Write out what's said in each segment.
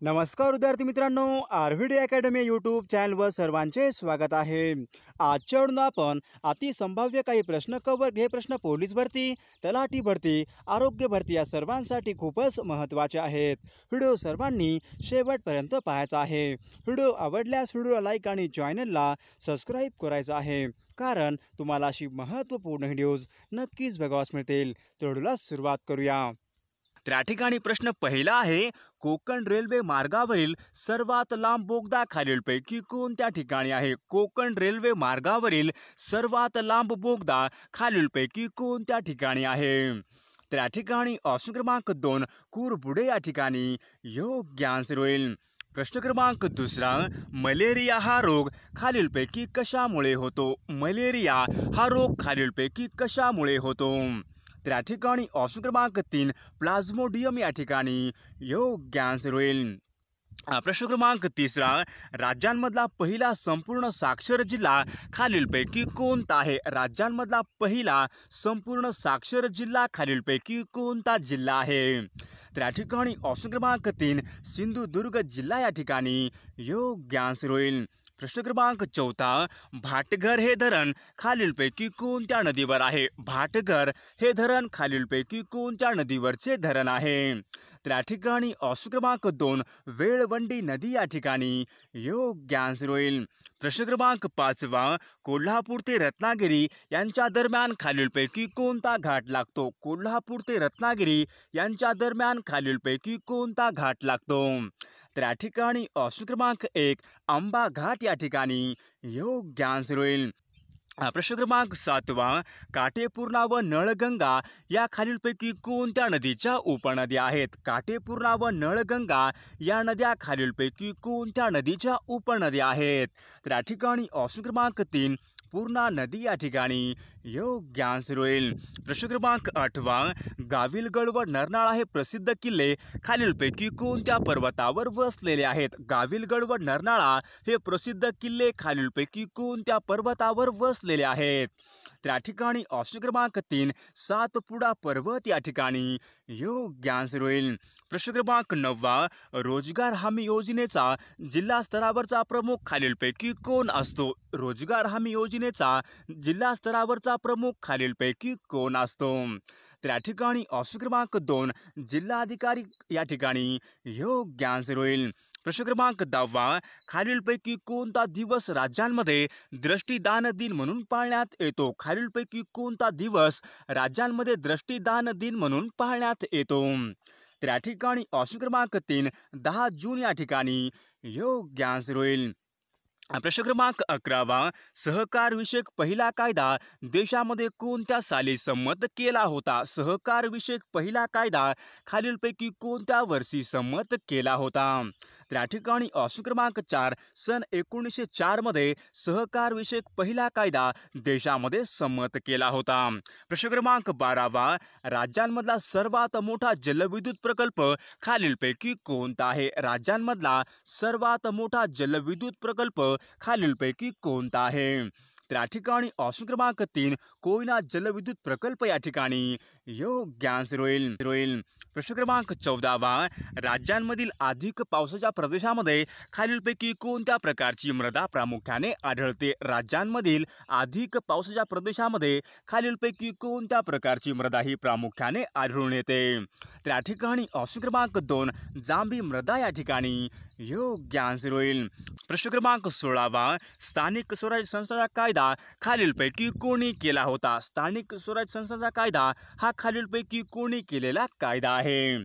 नमस्कार विद्यार्थी मित्रांनो, आरव्हीडी अकॅडमी यूट्यूब चॅनलवर सर्वांचे स्वागत आहे। आजच्या व्हिडिओत आपण अतिसंभाव्य काही प्रश्न कव्हर हे प्रश्न पोलीस भरती, तलाठी भरती, आरोग्य भरती या सर्वांसाठी खूपच महत्त्वाचे आहेत। व्हिडिओ सर्वांनी शेवटपर्यंत पाहायचा आहे। व्हिडिओ आवडल्यास व्हिडिओला लाईक आणि चॅनलला सबस्क्राईब करायचं आहे, कारण तुम्हाला अशी महत्त्वपूर्ण व्हिडिओज नक्कीच बघायला मिळतील। तर व्हिडिओला सुरुवात करूया। त्या ठिकाणी प्रश्न पहिला आहे, कोकण रेल्वे मार्गावरील सर्वात लांब बोगदा खालीलपैकी कोणत्या ठिकाणी आहे? कोकण रेल्वे मार्गावरील सर्वात लांब बोगदा खालीलपैकी कोणत्या ठिकाणी आहे? त्या ठिकाणी ऑप्शन क्रमांक 2 कुरबुडे या ठिकाणी योग्य आन्सर होईल। प्रश्न क्रमांक दुसरा, मलेरिया हा रोग खालीलपैकी कशामुळे होतो? मलेरिया हा रोग खालीलपैकी कशामुळे होतो? त्या ठिकाणी ऑप्शन क्रमांक 3 प्लाझ्मोडियम या ठिकाणी योग्य आन्सर होईल। प्रश्न क्रमांक तिसरा, राज्यांमधला पहिला संपूर्ण साक्षर जिल्हा खालीलपैकी कोणता आहे? राज्यांमधला पहिला संपूर्ण साक्षर जिल्हा खालीलपैकी कोणता जिल्हा आहे? त्या ठिकाणी ऑप्शन क्रमांक 3 सिंधुदुर्ग जिल्हा या ठिकाणी योग्य आन्सर होईल। प्रश्न क्रमांक 4, भाटघर हे धरण खालीलपैकी कोणत्या नदीवर आहे? भाटघर हे धरण खालीलपैकी कोणत्या नदीवरचे धरण आहे? त्या ठिकाणी ऑप्शन क्रमांक 2 वेळवंडी नदी या ठिकाणी योग्य आन्सर होईल। प्रश्न क्रमांक 5, कोल्हापूर ते रत्नागिरी यांच्या दरम्यान खालीलपैकी कोणता घाट लागतो? कोल्हापूर ते रत्नागिरी यांच्या दरम्यान खालीलपैकी कोणता घाट लागतो? त्या ठिकाणी ऑप्शन क्रमांक 1 आंबा घाट या ठिकाणी योग्य आन्सर होईल। प्रश्न क्रमांक 7, काटेपूर्णा व नळगंगा या खालीलपैकी कोणत्या नदीच्या उपनद्या आहेत? काटेपूर्णा व नळगंगा या नद्या खालीलपैकी कोणत्या नदीच्या उपनद्या आहेत? त्या ठिकाणी ऑप्शन क्रमांक 3 पूर्णा नदी या ठिकाणी योग्य आन्सर होईल। प्रश्न क्रमांक 8, गाविलगड व नरनाळा हे प्रसिद्ध किल्ले खालीलपैकी कोणत्या पर्वतावर वसलेले आहेत? गाविलगड व नरनाळा हे प्रसिद्ध किल्ले खालीलपैकी कोणत्या पर्वतावर वसलेले आहेत? त्या ठिकाणी ऑप्शन क्रमांक 3 सातपुडा पर्वत या ठिकाणी योग्य आन्सर होईल। प्रश्न क्रमांक 9, रोजगार हमी योजनेचा जिल्हा स्तरावरचा प्रमुख खालीलपैकी कोण असतो? रोजगार हमी योजनेचा जिल्हा स्तरावरचा प्रमुख खालीलपैकी कोण असतो? त्या ठिकाणी ऑप्शन क्रमांक 2 जिल्हाधिकारी या ठिकाणी योग्य आन्सर होईल। प्रश्न क्रमांक 10, खालीलपैकी कोणता दिवस राज्यांमध्ये दृष्टिदान दिन म्हणून पाळण्यात येतो? खालीलपैकी कोणता दिवस राज्यांमध्ये दृष्टिदान दिन म्हणून पाळण्यात येतो? त्या ठिकाणी ऑप्शन क्रमांक 3 10 जून या ठिकाणी योग्य आन्सर होईल। प्रश्न क्रमांक 11, सहकार विषयक पहिला कायदा देशामध्ये कोणत्या साली संमत केला होता? सहकार विषयक पहिला कायदा खालीलपैकी कोणत्या वर्षी संमत केला होता? त्या ठिकाणी ऑप्शन क्रमांक 4 सन 1904 मध्ये सहकार विषयक पहिला कायदा देशामध्ये संमत केला होता। प्रश्न क्रमांक 12, राज्यांमधला सर्वात मोठा जलविद्युत प्रकल्प खालीलपैकी कोणता आहे? राज्यांमधला सर्वात मोठा जलविद्युत प्रकल्प खालीलपैकी कोणता आहे? त्या ठिकाणी ऑप्शन क्रमांक 3 कोयना जलविद्युत प्रकल्प या ठिकाणी योग्य आन्सर होईल। प्रश्न क्रमांक 14, राज्यांमधील अधिक पावसाच्या प्रदेशामध्ये खालीलपैकी कोणत्या प्रकारची मृदा प्रामुख्याने आढळते? राज्यांमधील अधिक पावसाच्या प्रदेशामध्ये खालीलपैकी कोणत्या प्रकारची मृदा ही प्रामुख्याने आढळून येते? त्या ठिकाणी ऑप्शन क्रमांक 2 जांभी मृदा या ठिकाणी योग्य आन्सर होईल। प्रश्न क्रमांक 16, स्थानिक स्वराज्य संस्थांचा कायदा खालीलपैकी कोणी केला होता? स्थानिक स्वराज्य संस्थांचा कायदा हा खालीलपैकी कोणी केलेला कायदा आहे?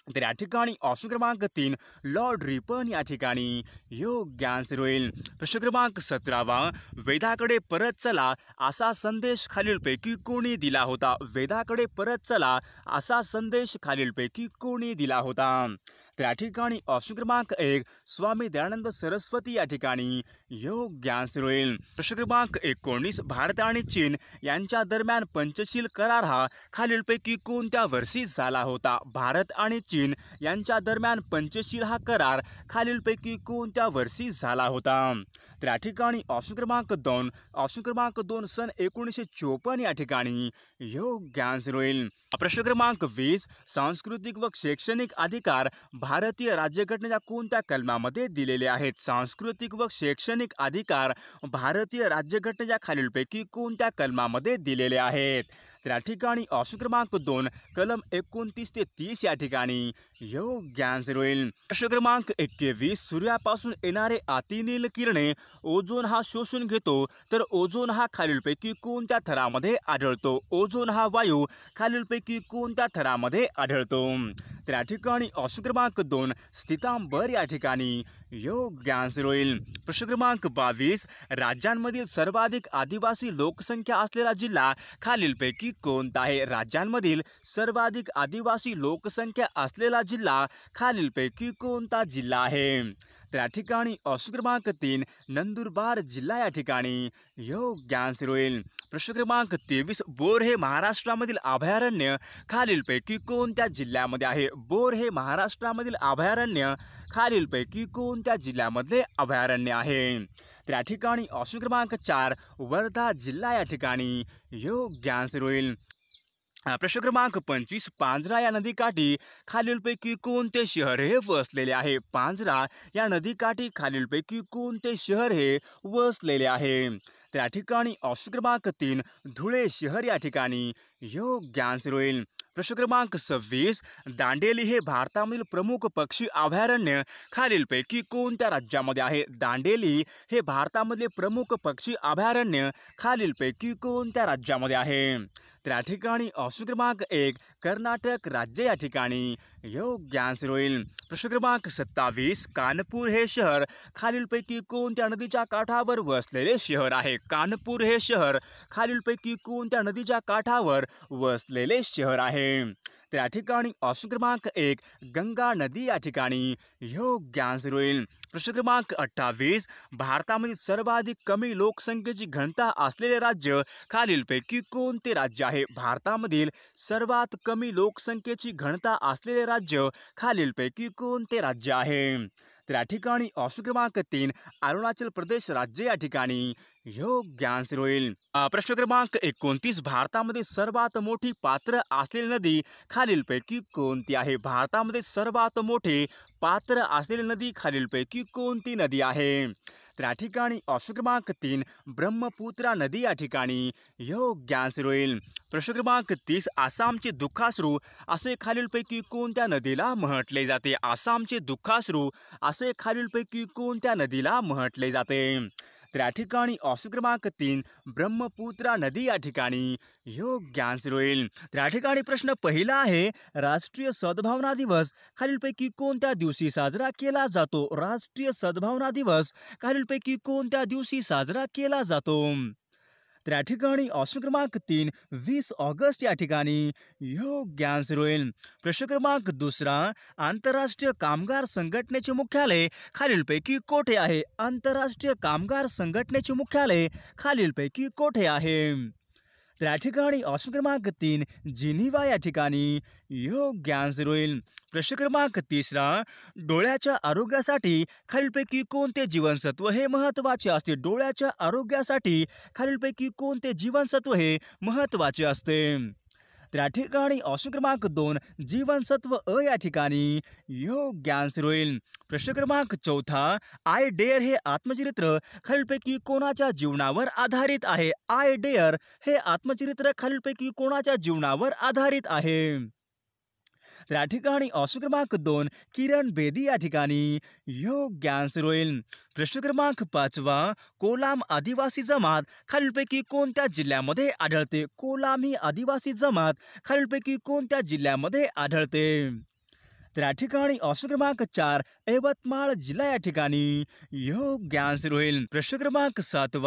तर या ठिकाणी ऑप्शन क्रमांक 3 लॉर्ड रिपन या ठिकाणी योग्य आन्सर होईल। प्रश्न क्रमांक 17, वेदाकडे परत चला असा संदेश खालीलपैकी कोणी दिला होता? वेदाकडे परत चला असा संदेश खालीलपैकी कोणी दिला होता? त्या ठिकाणी ऑप्शन क्रमांक 1 स्वामी दयानंद सरस्वती या ठिकाणी योग्य आन्सर होईल। प्रश्न क्रमांक 19, भारत आणि चीन यांच्या दरम्यान पंचशील करार हा खालीलपैकी कोणत्या वर्षी झाला होता? भारत आणि चीन यांच्या दरम्यान पंचशील हा करार खालीलपैकी कोणत्या वर्षी झाला होता? त्या ठिकाणी ऑप्शन क्रमांक 2 सन 1954 या ठिकाणी योग्य आन्सर होईल। प्रश्न क्रमांक 20. सांस्कृतिक व शैक्षणिक अधिकार भारतीय राज्यघटनेच्या कोणत्या कलमामध्ये दिलेले आहेत? सांस्कृतिक व शैक्षणिक अधिकार भारतीय राज्यघटनेच्या खालीलपैकी कोणत्या कलमामध्ये दिलेले आहेत? तर या ठिकाणी ऑप्शन क्रमांक 2 कलम 29 ते 30 या ठिकाणी योग्य आन्सर होईल. प्रश्न क्रमांक 21. सूर्यापासून येणारे अतिनील किरणे ओझोन हा शोषून घेतो, तर ओझोन हा खालीलपैकी कोणत्या थरामध्ये आढळतो? ओझोन हा वायू खालीलपैकी कोणत्या थरामध्ये आढळतो? तर या ठिकाणी ऑप्शन क्रमांक 2 स्थितांबर या ठिकाणी योग्य आन्सर होईल. प्रश्न क्रमांक 22. राज्यांमधील सर्वाधिक आदिवासी लोकसंख्या असलेला जिल्हा खालीलपैकी कोणता आहे? राज्यांमधील सर्वाधिक आदिवासी लोकसंख्या असलेला जिल्हा खालीलपैकी कोणता जिल्हा आहे? तर या ठिकाणी ऑप्शन क्रमांक 3 नंदुरबार जिल्हा या ठिकाणी योग्य आन्सर होईल. प्रश्न क्रमांक 23. बोर हे महाराष्ट्रामधील अभयारण्य खालीलपैकी कोणत्या जिल्ह्यामध्ये आहे? बोर हे महाराष्ट्रामधील अभयारण्य खालीलपैकी कोणत्या जिल्ह्यामधले अभयारण्य आहे? तर या ठिकाणी ऑप्शन क्रमांक 4 वर्धा जिल्हा या ठिकाणी योग्य आन्सर होईल. प्रश्न क्रमांक 25. पांझरा या नदीकाठी खालीलपैकी कोणते शहर हे वसलेले आहे? पांझरा या नदीकाठी खालीलपैकी कोणते शहर हे वसलेले आहे? तर या ठिकाणी ऑप्शन क्रमांक 3 धुळे शहर या ठिकाणी योग्य आन्सर होईल. प्रश्न क्रमांक 26. दांडेली हे भारतामधील प्रमुख पक्षी अभयारण्य खालीलपैकी कोणत्या राज्यामध्ये आहे? दांडेली हे भारतामधले प्रमुख पक्षी अभयारण्य खालीलपैकी कोणत्या राज्यामध्ये आहे? तर या ठिकाणी ऑप्शन क्रमांक 1 कर्नाटक राज्य या ठिकाणी योग्य आन्सर होईल. प्रश्न क्रमांक 27. कानपूर हे शहर खालीलपैकी कोणत्या नदीच्या काठावर वसलेले शहर आहे? कानपूर हे शहर खालीलपैकी कोणत्या नदीच्या काठावर वसलेले शहर आहे? तर या ठिकाणी ऑप्शन क्रमांक 1 गंगा नदी या ठिकाणी योग्य आन्सर होईल. प्रश्न क्रमांक 28. भारतामध्ये सर्वाधिक कमी लोकसंख्येची घनता असलेले राज्य खालीलपैकी कोणते राज्य आहे? भारतामधील सर्वात कमी लोकसंख्येची घनता असलेले राज्य खालीलपैकी कोणते राज्य आहे? तर या ठिकाणी ऑप्शन क्रमांक 3 अरुणाचल प्रदेश राज्य या ठिकाणी योग्य आन्सर होईल. प्रश्न क्रमांक 29. भारतामध्ये सर्वात मोठी पात्र असलेली नदी खालीलपैकी कोणती आहे? भारतामध्ये सर्वात मोठे पात्र असलेली नदी खालीलपैकी कोणती नदी आहे? तर या ठिकाणी ऑप्शन क्रमांक 3 ब्रह्मपुत्रा नदी या ठिकाणी योग्य आन्सर होईल. प्रश्न क्रमांक 30. आसामचे दुःखाश्रू असे खालीलपैकी कोणत्या नदीला म्हटले जाते? आसामचे दुःखाश्रू असे खालीलपैकी कोणत्या नदीला म्हटले जाते? तर या ठिकाणी ऑप्शन क्रमांक 3 ब्रह्मपुत्रा नदी या ठिकाणी योग्य आन्सर होईल. तर या ठिकाणी प्रश्न पहिला आहे राष्ट्रीय सद्भावना दिवस खालीलपैकी कोणत्या दिवशी साजरा केला जातो? राष्ट्रीय सद्भावना दिवस खालीलपैकी कोणत्या दिवशी साजरा केला जातो? तर या ठिकाणी ऑप्शन क्रमांक 3 20 ऑगस्ट या ठिकाणी योग्य आन्सर होईल. प्रश्न क्रमांक 2 आंतरराष्ट्रीय कामगार संघटनेचे मुख्यालय खालीलपैकी कोठे आहे? आंतरराष्ट्रीय कामगार संघटनेचे मुख्यालय खालीलपैकी कोठे आहे? तर या ठिकाणी ऑप्शन क्रमांक 3 जिनिव्हा या ठिकाणी योग्य आन्सर होईल. प्रश्न क्रमांक 3 डोळ्याच्या आरोग्यासाठी खालीलपैकी कोणते जीवनसत्व हे महत्त्वाचे असते? डोळ्याच्या आरोग्यासाठी खालीलपैकी कोणते जीवनसत्व हे महत्त्वाचे असते? तर या ठिकाणी ऑप्शन क्रमांक 2 जीवनसत्व अ या ठिकाणी योग्य आन्सर होईल. प्रश्न क्रमांक 4 आय डेअर हे आत्मचरित्र खालीलपैकी कोणाच्या जीवनावर आधारित आहे? आय डेअर हे आत्मचरित्र खालीलपैकी कोणाच्या जीवनावर आधारित आहे? तर या ठिकाणी ऑप्शन क्रमांक 2 किरण बेदी या ठिकाणी योग्य आन्सर होईल. प्रश्न क्रमांक 5 कोलाम आदिवासी जमात खालीलपैकी कोणत्या जिल्ह्यामध्ये आढळते? कोलाम ही आदिवासी जमात खालीलपैकी कोणत्या जिल्ह्यामध्ये आढळते? तर या ठिकाणी ऑप्शन क्रमांक 4 यवतमाळ जिल्हा या ठिकाणी योग्य आन्सर होईल. प्रश्न क्रमांक 7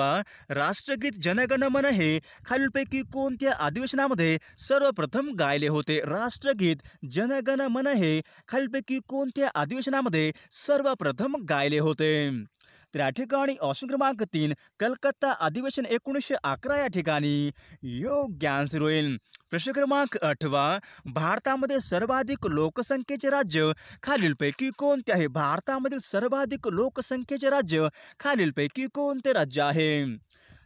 राष्ट्रगीत जनगण मन हे खालीलपैकी कोणत्या अधिवेशनामध्ये सर्वप्रथम गायले होते? राष्ट्रगीत जनगण मन हे खालीलपैकी कोणत्या अधिवेशनामध्ये सर्वप्रथम गायले होते? तर या ठिकाणी ऑप्शन क्रमांक 3 कलकत्ता अधिवेशन 1911 या ठिकाणी योग्य आन्सर होईल. प्रश्न क्रमांक 8 भारतामध्ये सर्वाधिक लोकसंख्येचे राज्य खालीलपैकी कोणते आहे? भारतामधील सर्वाधिक लोकसंख्येचे राज्य खालीलपैकी कोणते राज्य आहे?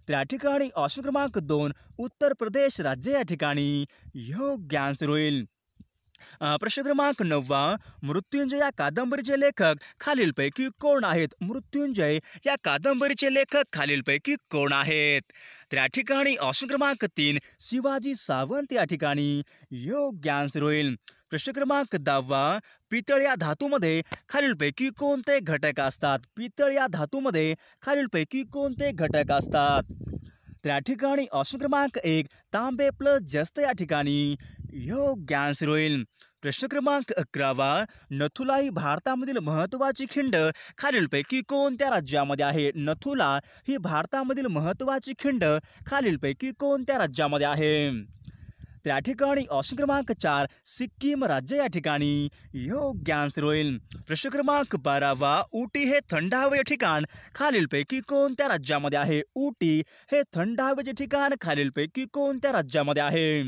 त्या ठिकाणी ऑप्शन क्रमांक 2 उत्तर प्रदेश राज्य या ठिकाणी योग्य आन्सर होईल. प्रश्न क्रमांक 9 मृत्युंजय या कादंबरीचे लेखक खालीलपैकी कोण आहेत? मृत्युंजय या कादंबरीचे लेखक खालीलपैकी कोण आहेत? त्या ठिकाणी ऑप्शन क्रमांक 3 शिवाजी सावंत या ठिकाणी योग्य आन्सर होईल. प्रश्न क्रमांक 10 पितळ या धातूमध्ये खालीलपैकी कोणते घटक असतात? पितळ या धातूमध्ये खालीलपैकी कोणते घटक असतात? त्या ठिकाणी ऑप्शन क्रमांक 1 तांबे प्लस जस्त या ठिकाणी योग्य आन्सर होईल. प्रश्न क्रमांक 11 नथुला ही भारतामधील महत्त्वाची खिंड खालीलपैकी कोणत्या राज्यामध्ये आहे? नथुला ही भारतामधील महत्त्वाची खिंड खालीलपैकी कोणत्या राज्यामध्ये आहे? त्या ठिकाणी ऑप्शन क्रमांक 4 सिक्कीम राज्य या ठिकाणी योग्य आन्सर होईल. प्रश्न क्रमांक 12 उटी हे थंड हवेचे ठिकाण खालीलपैकी कोणत्या राज्यामध्ये आहे? उटी हे थंड हवेचे ठिकाण खालीलपैकी कोणत्या राज्यामध्ये आहे?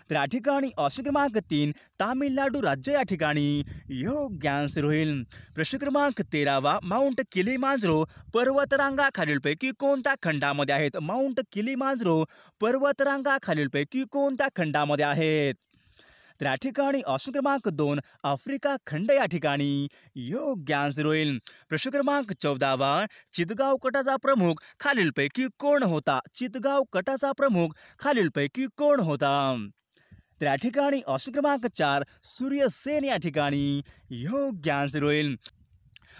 त्या ठिकाणी ऑप्शन क्रमांक 3 तामिळनाडू राज्य या ठिकाणी योग्य आन्सर होईल. प्रश्न क्रमांक 13 माउंट किलिमांजरो पर्वतरांगा खालीलपैकी कोणत्या खंडामध्ये आहेत? माउंट किलिमांजरो पर्वतरांगा खालीलपैकी कोणत्या खंडामध्ये आहेत? त्या ठिकाणी ऑप्शन क्रमांक 2 आफ्रिका खंड या ठिकाणी योग्य आन्सर होईल. प्रश्न क्रमांक 14 चितगाव गटाचा प्रमुख खालीलपैकी कोण होता? चितगाव गटाचा प्रमुख खालीलपैकी कोण होता? त्या ठिकाणी ऑप्शन क्रमांक 4 सूर्य सेन या ठिकाणी योग्य आन्सर होईल.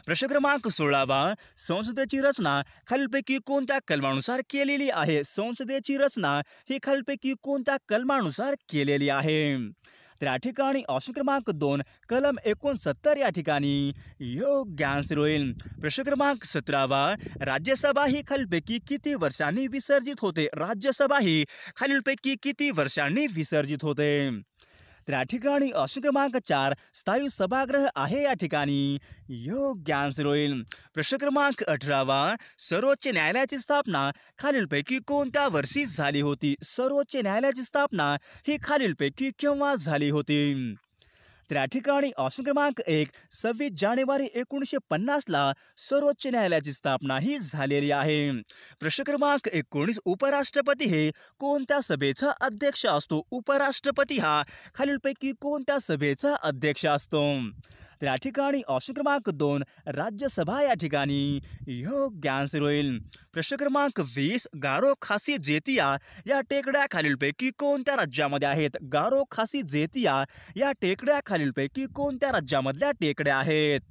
प्रश्न क्रमांक 16 संसदेची रचना खालीलपैकी कोणत्या कलमानुसार केलेली आहे? संसदेची रचना ही खालीलपैकी कोणत्या कलमानुसार केलेली आहे? त्या ठिकाणी ऑप्शन क्रमांक 2 कलम 69 या ठिकाणी योग्य आन्सर होईल. प्रश्न क्रमांक 17 राज्यसभा ही खालीलपैकी किती वर्षांनी विसर्जित होते? राज्यसभा ही खालीलपैकी किती वर्षांनी विसर्जित होते? त्या ठिकाणी ऑप्शन क्रमांक 4 स्थायी सभागृह आहे या ठिकाणी योग्य आन्सर होईल. प्रश्न क्रमांक 18 सर्वोच्च न्यायालयाची स्थापना खालीलपैकी कोणत्या वर्षी झाली होती? सर्वोच्च न्यायालयाची स्थापना ही खालीलपैकी केव्हा झाली होती? त्या ठिकाणी ऑप्शन क्रमांक 1 26 जानेवारी 1950 सर्वोच्च न्यायालयाची स्थापना ही झालेली आहे. प्रश्न क्रमांक 19 उपराष्ट्रपती हे कोणत्या सभेचा अध्यक्ष असतो? उपराष्ट्रपती हा खालीलपैकी कोणत्या सभेचा अध्यक्ष असतो? त्या ठिकाणी ऑप्शन क्रमांक 2 राज्यसभा या ठिकाणी योग्य आन्सर होईल. प्रश्न क्रमांक 20 गारो खासी जेतिया या टेकड्या खालीलपैकी कोणत्या राज्यामध्ये आहेत? गारो खासी जेतिया या टेकड्या खालीलपैकी कोणत्या राज्यामधल्या टेकड्या आहेत?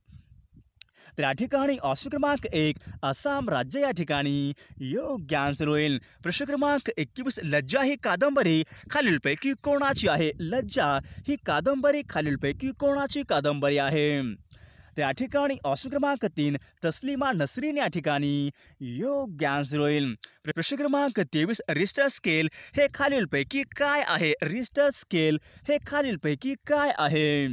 त्या ठिकाणी ऑप्शन क्रमांक 1 आसाम राज्य या ठिकाणी योग्य आन्सर होईल. प्रश्न क्रमांक 21 लज्जा ही कादंबरी खालीलपैकी कोणाची आहे? लज्जा ही कादंबरी खालीलपैकी कोणाची कादंबरी आहे? त्या ठिकाणी ऑप्शन क्रमांक 3 तस्लिमा नसरीन या ठिकाणी योग्य आन्सर होईल. प्रश्न क्रमांक 23 रिश्टर स्केल हे खालीलपैकी काय आहे? रिश्टर स्केल हे खालीलपैकी काय आहे?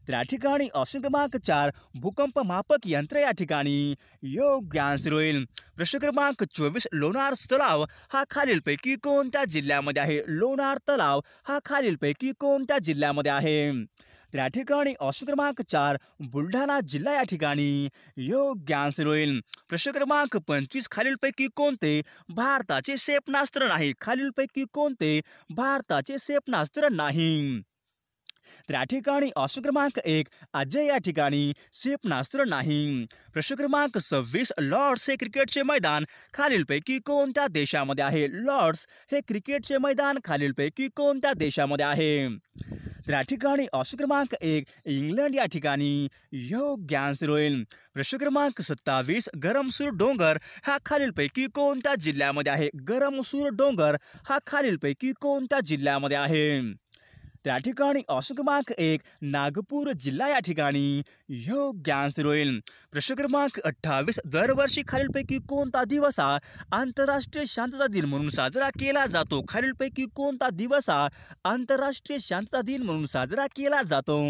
त्या ठिकाणी ऑप्शन क्रमांक 4 भूकंप मापक यंत्र या ठिकाणी योग्य आन्सर होईल. प्रश्न क्रमांक 24 लोणार तलाव हा खालीलपैकी कोणत्या जिल्ह्यामध्ये आहे? लोणार तलाव हा खालीलपैकी कोणत्या जिल्ह्यामध्ये आहे? त्या ठिकाणी ऑप्शन क्रमांक 4 बुलढाणा जिल्हा या ठिकाणी योग्य आन्सर होईल. प्रश्न क्रमांक 25 खालीलपैकी कोणते भारताचे क्षेपणास्त्र नाही? खालीलपैकी कोणते भारताचे क्षेपणास्त्र नाही? त्या ठिकाणी ऑप्शन क्रमांक 1 अजय या ठिकाणी क्षेपणास्त्र नाही. प्रश्न क्रमांक 26 लॉर्ड्स हे क्रिकेटचे मैदान खालीलपैकी कोणत्या देशामध्ये आहे? लॉर्ड्स हे क्रिकेटचे मैदान खालीलपैकी कोणत्या देशामध्ये आहे? त्या ठिकाणी ऑप्शन क्रमांक 1 इंग्लंड या ठिकाणी योग्य आन्सर होईल. प्रश्न क्रमांक 27 गरमसूर डोंगर हा खालीलपैकी कोणत्या जिल्ह्यामध्ये आहे? गरमसूर डोंगर हा खालीलपैकी कोणत्या जिल्ह्यामध्ये आहे? त्या ठिकाणी ऑप्शन क्रमांक 1 नागपूर जिल्हा या ठिकाणी योग्य आन्सर होईल. प्रश्न क्रमांक 28 दरवर्षी खालीलपैकी कोणता दिवस हा आंतरराष्ट्रीय शांतता दिन म्हणून साजरा केला जातो? खालीलपैकी कोणता दिवस हा आंतरराष्ट्रीय शांतता दिन म्हणून साजरा केला जातो?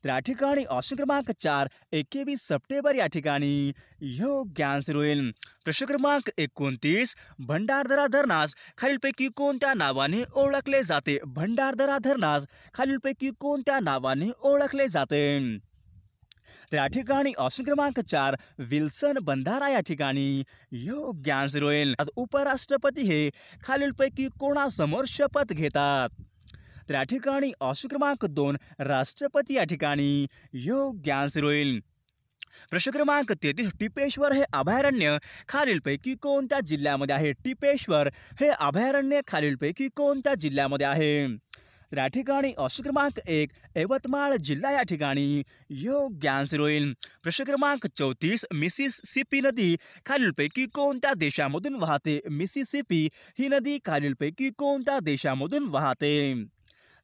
त्या ठिकाणी ऑप्शन क्रमांक 4 21 सप्टेंबर या ठिकाणी योग्य आन्सर होईल. प्रश्न क्रमांक 29 भंडारदरा धरणास खालीलपैकी कोणत्या नावाने ओळखले जाते? भंडारदरा धरणास खालीलपैकी कोणत्या नावाने ओळखले जाते? तर या ठिकाणी ऑप्शन क्रमांक 4 विल्सन बंधारा या ठिकाणी योग्य आन्सर होईल. आता उपराष्ट्रपती हे खालीलपैकी कोणासमोर शपथ घेतात? तर या ठिकाणी ऑप्शन क्रमांक 2 राष्ट्रपती या ठिकाणी योग्य आन्सर होईल. प्रश्न क्रमांक 33 टिपेश्वर हे अभयारण्य खालीलपैकी कोणत्या जिल्ह्यामध्ये आहे? टिपेश्वर हे अभयारण्य खालीलपैकी कोणत्या जिल्ह्यामध्ये आहे? तर या ठिकाणी ऑप्शन क्रमांक 1 यवतमाळ जिल्हा या ठिकाणी योग्य आन्सर होईल. प्रश्न क्रमांक 34 मिसिसिपी नदी खालीलपैकी कोणत्या देशामधून वाहते? मिसिसिपी ही नदी खालीलपैकी कोणत्या देशामधून वाहते?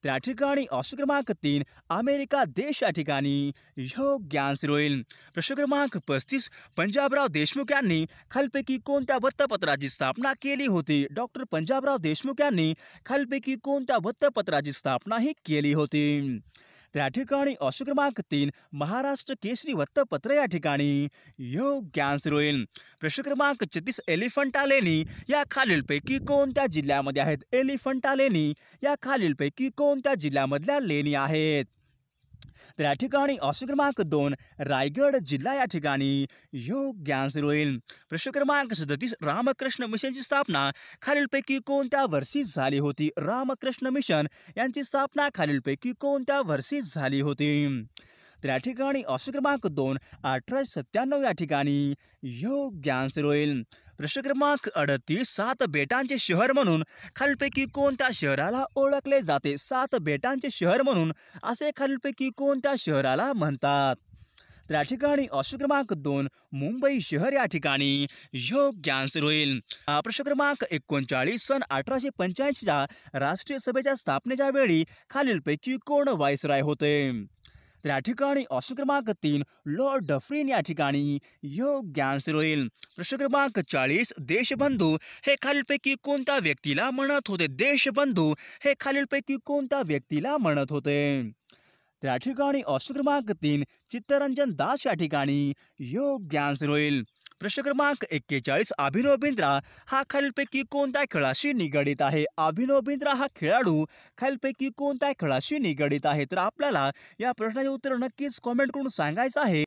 तर या ठिकाणी ऑप्शन क्रमांक 3 अमेरिका देश या ठिकाणी योग्य आन्सर होईल. प्रश्न क्रमांक 35 पंजाबराव देशमुख यांनी खालीलपैकी कोणत्या वृत्तपत्राची स्थापना केली होती? डॉक्टर पंजाबराव देशमुख यांनी खालीलपैकी कोणत्या वृत्तपत्राची स्थापना ही केली होती? तर या ठिकाणी ऑप्शन क्रमांक 3 महाराष्ट्र केसरी वृत्तपत्र या ठिकाणी योग्य आन्सर होईल. प्रश्न क्रमांक 36 एलिफंटा लेणी या खालीलपैकी कोणत्या जिल्ह्यामध्ये आहेत? एलिफंटा लेणी या खालीलपैकी कोणत्या जिल्ह्यामधल्या लेणी आहेत? तर या ठिकाणी ऑप्शन क्रमांक 2 रायगड जिल्हा या ठिकाणी योग्य आन्सर होईल. प्रश्न क्रमांक 37 रामकृष्ण मिशनची स्थापना खालीलपैकी कोणत्या वर्षी झाली होती? रामकृष्ण मिशन यांची स्थापना खालीलपैकी कोणत्या वर्षी झाली होती? तर या ठिकाणी ऑप्शन क्रमांक 2 1897 या ठिकाणी योग्य आन्सर होईल. प्रश्न क्रमांक 38 7 बेटांचे शहर म्हणून खालीलपैकी कोणत्या शहराला ओळखले जाते? 7 बेटांचे शहर म्हणून असे खालीलपैकी कोणत्या शहराला म्हणतात? तर या ठिकाणी ऑप्शन क्रमांक 2 मुंबई शहर या ठिकाणी योग्य आन्सर होईल. प्रश्न क्रमांक 39 सन 1885च्या राष्ट्रीय सभेच्या स्थापनेच्या वेळी खालीलपैकी कोण व्हाईसरॉय होते? तर या ठिकाणी ऑप्शन क्रमांक 3 लॉर्ड डफरिन या ठिकाणी योग्य आन्सर होईल. प्रश्न क्रमांक 40 देशबंधू हे खालीलपैकी कोणत्या व्यक्तीला म्हणत होते? देशबंधू हे खालीलपैकी कोणत्या व्यक्तीला म्हणत होते? तर या ठिकाणी ऑप्शन क्रमांक 3 चित्तरंजन दास या ठिकाणी योग्य आन्सर होईल. प्रश्न क्रमांक 41 अभिनव बिंद्रा हा खालीलपैकी कोणत्या खेळाशी निगडित आहे? अभिनव बिंद्रा हा खेळाडू खालीलपैकी कोणत्या खेळाशी निगडित आहे? तर आपल्याला या प्रश्नाचे उत्तर नक्कीच कॉमेंट करून सांगायचं आहे.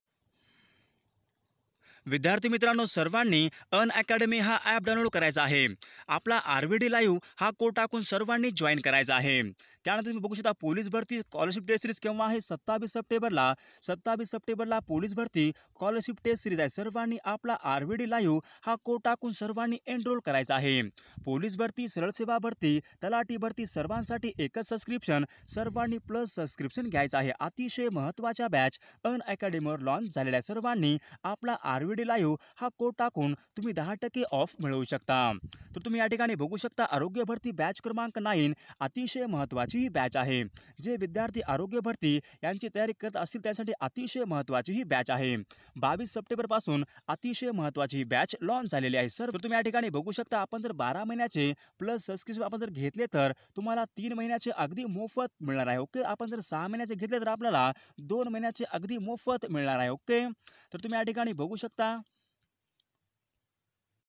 विद्यार्थी मित्रांनो, सर्वांनी अनअकॅडमी हा ॲप डाउनलोड करायचा आहे. आपला RVD लाईव्ह हा कोड टाकून सर्वांनी जॉईन करायचा आहे. त्यानंतर तुम्ही बघू शकता पोलीस भरती स्कॉलरशिप टेस्ट सिरीज केव्हा आहे? 27 सप्टेंबरला पोलीस भरती स्कॉलरशिप टेस्ट सिरीज आहे. सर्वांनी आपला RVD लाईव्ह हा कोड टाकून सर्वांनी एनरोल करायचा आहे. पोलीस भरती, सरळ सेवा भरती, तलाठी भरती सर्वांसाठी एकच सबस्क्रिप्शन, सर्वांनी प्लस सबस्क्रिप्शन घ्यायचं आहे. अतिशय महत्त्वाच्या बॅच अनअकॅडमीवर लॉन्च झालेल्या आहे. सर्वांनी आपला RVD लाईव्ह हा कोड टाकून तुम्ही 10% ऑफ मिळवू शकता. तर तुम्ही या ठिकाणी बघू शकता आरोग्य भरती बॅच क्रमांक 9 अतिशय महत्त्वाची ही बॅच आहे. जे विद्यार्थी आरोग्य भरती यांची तयारी करत असतील त्यासाठी अतिशय महत्त्वाची ही बॅच आहे. 22 सप्टेंबरपासून अतिशय महत्त्वाची ही बॅच लॉन्च झालेली आहे. सर तुम्ही या ठिकाणी बघू शकता आपण जर 12 महिन्याचे प्लस सबस्क्रिप्शन आपण जर घेतले तर तुम्हाला 3 महिन्याचे अगदी मोफत मिळणार आहे. ओके, आपण जर 6 महिन्याचे घेतले तर आपल्याला 2 महिन्याचे अगदी मोफत मिळणार आहे. ओके, तर तुम्ही या ठिकाणी बघू शकता